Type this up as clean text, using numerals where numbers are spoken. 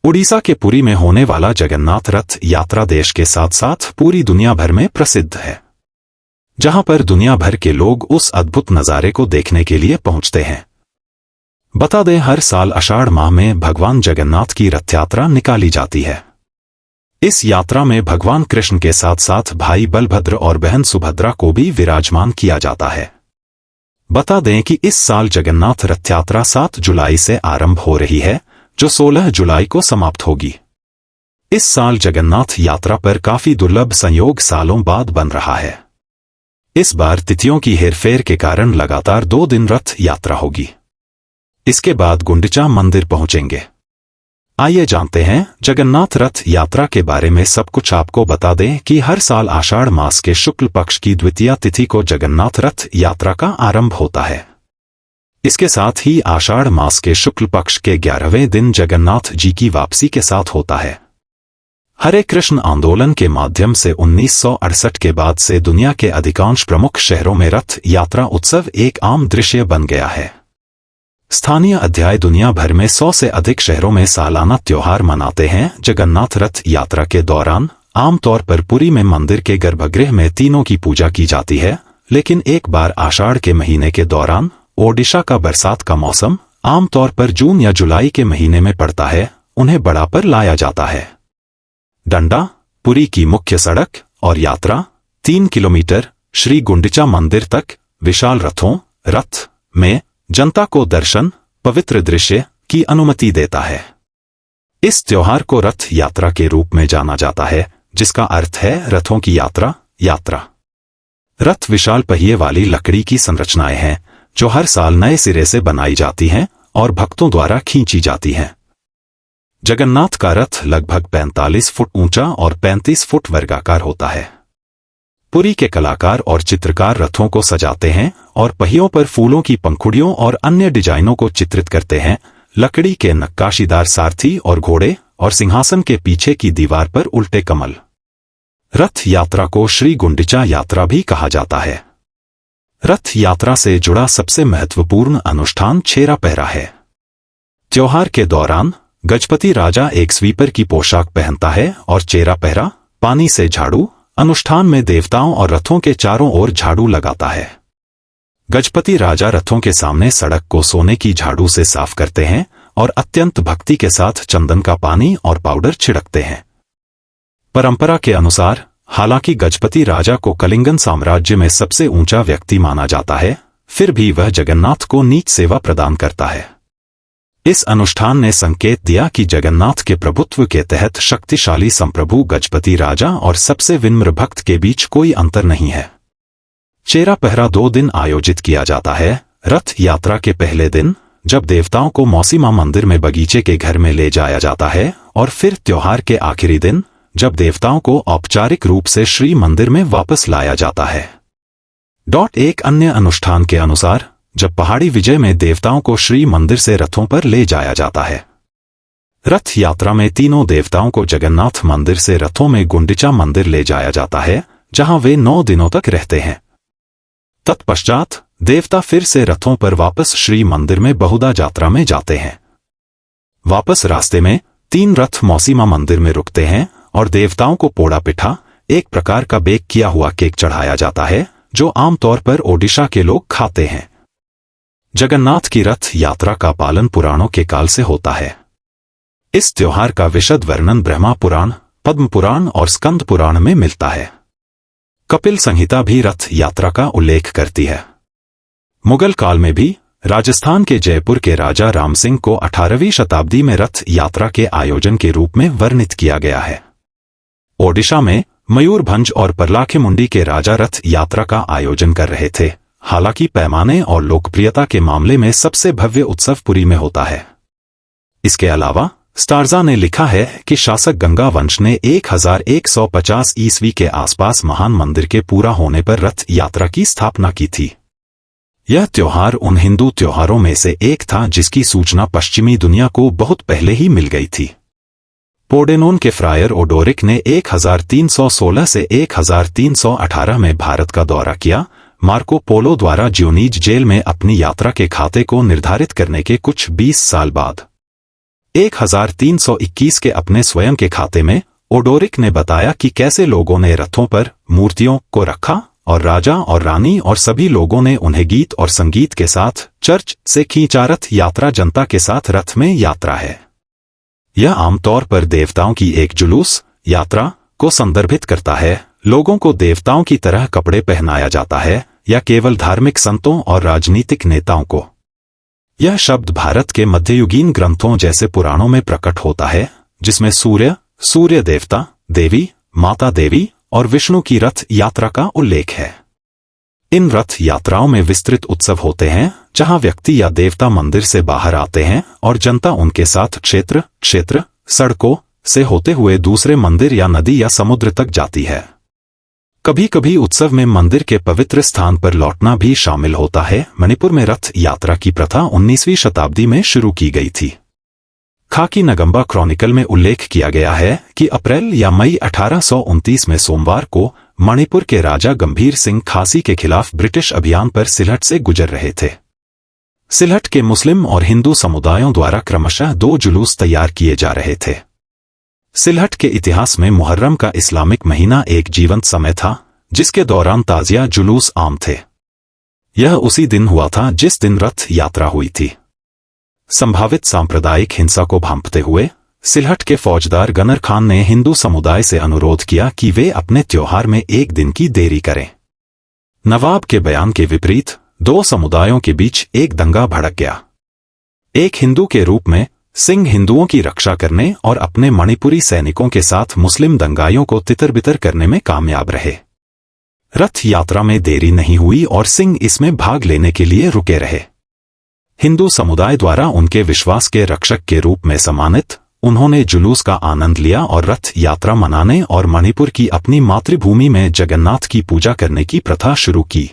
उड़ीसा के पुरी में होने वाला जगन्नाथ रथ यात्रा देश के साथ साथ पूरी दुनिया भर में प्रसिद्ध है, जहां पर दुनिया भर के लोग उस अद्भुत नज़ारे को देखने के लिए पहुंचते हैं। बता दें, हर साल आषाढ़ माह में भगवान जगन्नाथ की रथ यात्रा निकाली जाती है। इस यात्रा में भगवान कृष्ण के साथ साथ भाई बलभद्र और बहन सुभद्रा को भी विराजमान किया जाता है। बता दें कि इस साल जगन्नाथ रथ यात्रा 7 जुलाई से आरंभ हो रही है, जो 16 जुलाई को समाप्त होगी। इस साल जगन्नाथ यात्रा पर काफी दुर्लभ संयोग सालों बाद बन रहा है। इस बार तिथियों की हेरफेर के कारण लगातार 2 दिन रथ यात्रा होगी। इसके बाद गुंडिचा मंदिर पहुंचेंगे। आइए जानते हैं जगन्नाथ रथ यात्रा के बारे में सब कुछ। आपको बता दें कि हर साल आषाढ़ मास के शुक्ल पक्ष की द्वितीया तिथि को जगन्नाथ रथ यात्रा का आरंभ होता है। इसके साथ ही आषाढ़ मास के शुक्ल पक्ष के 11वें दिन जगन्नाथ जी की वापसी के साथ होता है। हरे कृष्ण आंदोलन के माध्यम से 1968 के बाद से दुनिया के अधिकांश प्रमुख शहरों में रथ यात्रा उत्सव एक आम दृश्य बन गया है। स्थानीय अध्याय दुनिया भर में 100 से अधिक शहरों में सालाना त्योहार मनाते हैं। जगन्नाथ रथ यात्रा के दौरान आमतौर पर पुरी में मंदिर के गर्भगृह में तीनों की पूजा की जाती है, लेकिन एक बार आषाढ़ के महीने के दौरान ओडिशा का बरसात का मौसम आमतौर पर जून या जुलाई के महीने में पड़ता है, उन्हें बड़ा पर लाया जाता है। डंडा पुरी की मुख्य सड़क और यात्रा 3 किलोमीटर श्री गुंडिचा मंदिर तक विशाल रथ में जनता को दर्शन पवित्र दृश्य की अनुमति देता है। इस त्योहार को रथ यात्रा के रूप में जाना जाता है, जिसका अर्थ है रथों की यात्रा। रथ विशाल पहिए वाली लकड़ी की संरचनाएं हैं, जो हर साल नए सिरे से बनाई जाती हैं और भक्तों द्वारा खींची जाती हैं। जगन्नाथ का रथ लगभग 45 फुट ऊंचा और 35 फुट वर्गाकार होता है। पुरी के कलाकार और चित्रकार रथों को सजाते हैं और पहियों पर फूलों की पंखुड़ियों और अन्य डिजाइनों को चित्रित करते हैं। लकड़ी के नक्काशीदार सारथी और घोड़े और सिंहासन के पीछे की दीवार पर उल्टे कमल। रथ यात्रा को श्री गुंडिचा यात्रा भी कहा जाता है। रथ यात्रा से जुड़ा सबसे महत्वपूर्ण अनुष्ठान छेरा पहरा है। त्योहार के दौरान गजपति राजा एक स्वीपर की पोशाक पहनता है और चेरा पहरा पानी से झाड़ू अनुष्ठान में देवताओं और रथों के चारों ओर झाड़ू लगाता है। गजपति राजा रथों के सामने सड़क को सोने की झाड़ू से साफ करते हैं और अत्यंत भक्ति के साथ चंदन का पानी और पाउडर छिड़कते हैं। परंपरा के अनुसार हालांकि गजपति राजा को कलिंगन साम्राज्य में सबसे ऊंचा व्यक्ति माना जाता है, फिर भी वह जगन्नाथ को नीच सेवा प्रदान करता है। इस अनुष्ठान ने संकेत दिया कि जगन्नाथ के प्रभुत्व के तहत शक्तिशाली संप्रभु गजपति राजा और सबसे विनम्र भक्त के बीच कोई अंतर नहीं है। चेरा पहरा 2 दिन आयोजित किया जाता है। रथ यात्रा के पहले दिन जब देवताओं को मौसीमा मंदिर में बगीचे के घर में ले जाया जाता है, और फिर त्योहार के आखिरी दिन जब देवताओं को औपचारिक रूप से श्री मंदिर में वापस लाया जाता है। एक अन्य अनुष्ठान के अनुसार जब पहाड़ी विजय में देवताओं को श्री मंदिर से रथों पर ले जाया जाता है। रथ यात्रा में तीनों देवताओं को जगन्नाथ मंदिर से रथों में गुंडिचा मंदिर ले जाया जाता है, जहां वे 9 दिनों तक रहते हैं। तत्पश्चात देवता फिर से रथों पर वापस श्री मंदिर में बहुधा यात्रा में जाते हैं। वापस रास्ते में 3 रथ मौसीमा मंदिर में रुकते हैं और देवताओं को पोड़ा पिठा, एक प्रकार का बेक किया हुआ केक चढ़ाया जाता है, जो आमतौर पर ओडिशा के लोग खाते हैं। जगन्नाथ की रथ यात्रा का पालन पुराणों के काल से होता है। इस त्योहार का विशद वर्णन ब्रह्मा पुराण, पद्म पुराण और स्कंद पुराण में मिलता है। कपिल संहिता भी रथ यात्रा का उल्लेख करती है। मुगल काल में भी राजस्थान के जयपुर के राजा राम सिंह को 18वीं शताब्दी में रथ यात्रा के आयोजन के रूप में वर्णित किया गया है। ओडिशा में मयूरभंज और परलाखेमुंडी के राजा रथ यात्रा का आयोजन कर रहे थे। हालांकि पैमाने और लोकप्रियता के मामले में सबसे भव्य उत्सव पुरी में होता है। इसके अलावा स्टार्जा ने लिखा है कि शासक गंगा वंश ने 1150 ईस्वी के आसपास महान मंदिर के पूरा होने पर रथ यात्रा की स्थापना की थी। यह त्योहार उन हिंदू त्योहारों में से एक था जिसकी सूचना पश्चिमी दुनिया को बहुत पहले ही मिल गई थी। पोर्डेनोन के फ्रायर ओडोरिक ने 1316 से 1318 में भारत का दौरा किया। मार्को पोलो द्वारा ज्योनीज जेल में अपनी यात्रा के खाते को निर्धारित करने के कुछ 20 साल बाद 1321 के अपने स्वयं के खाते में ओडोरिक ने बताया कि कैसे लोगों ने रथों पर मूर्तियों को रखा और राजा और रानी और सभी लोगों ने उन्हें गीत और संगीत के साथ चर्च से खींचा। रथ यात्रा जनता के साथ रथ में यात्रा है। यह आमतौर पर देवताओं की एक जुलूस यात्रा को संदर्भित करता है। लोगों को देवताओं की तरह कपड़े पहनाया जाता है या केवल धार्मिक संतों और राजनीतिक नेताओं को। यह शब्द भारत के मध्ययुगीन ग्रंथों जैसे पुराणों में प्रकट होता है, जिसमें सूर्य देवता, देवी, माता देवी और विष्णु की रथ यात्रा का उल्लेख है। इन रथ यात्राओं में विस्तृत उत्सव होते हैं, जहां व्यक्ति या देवता मंदिर से बाहर आते हैं और जनता उनके साथ क्षेत्र सड़कों से होते हुए दूसरे मंदिर या नदी या समुद्र तक जाती है। कभी कभी उत्सव में मंदिर के पवित्र स्थान पर लौटना भी शामिल होता है। मणिपुर में रथ यात्रा की प्रथा 19वीं शताब्दी में शुरू की गई थी। खाकी नगम्बा क्रॉनिकल में उल्लेख किया गया है कि अप्रैल या मई 1829 में सोमवार को मणिपुर के राजा गंभीर सिंह खासी के खिलाफ ब्रिटिश अभियान पर सिलहट से गुजर रहे थे। सिलहट के मुस्लिम और हिंदू समुदायों द्वारा क्रमशः 2 जुलूस तैयार किए जा रहे थे। सिलहट के इतिहास में मुहर्रम का इस्लामिक महीना एक जीवंत समय था, जिसके दौरान ताजिया जुलूस आम थे। यह उसी दिन हुआ था जिस दिन रथ यात्रा हुई थी। संभावित सांप्रदायिक हिंसा को भांपते हुए सिलहट के फौजदार गनर खान ने हिंदू समुदाय से अनुरोध किया कि वे अपने त्योहार में एक दिन की देरी करें। नवाब के बयान के विपरीत 2 समुदायों के बीच एक दंगा भड़क गया। एक हिंदू के रूप में सिंह हिंदुओं की रक्षा करने और अपने मणिपुरी सैनिकों के साथ मुस्लिम दंगाइयों को तितर-बितर करने में कामयाब रहे। रथ यात्रा में देरी नहीं हुई और सिंह इसमें भाग लेने के लिए रुके रहे। हिंदू समुदाय द्वारा उनके विश्वास के रक्षक के रूप में सम्मानित उन्होंने जुलूस का आनंद लिया और रथ यात्रा मनाने और मणिपुर की अपनी मातृभूमि में जगन्नाथ की पूजा करने की प्रथा शुरू की।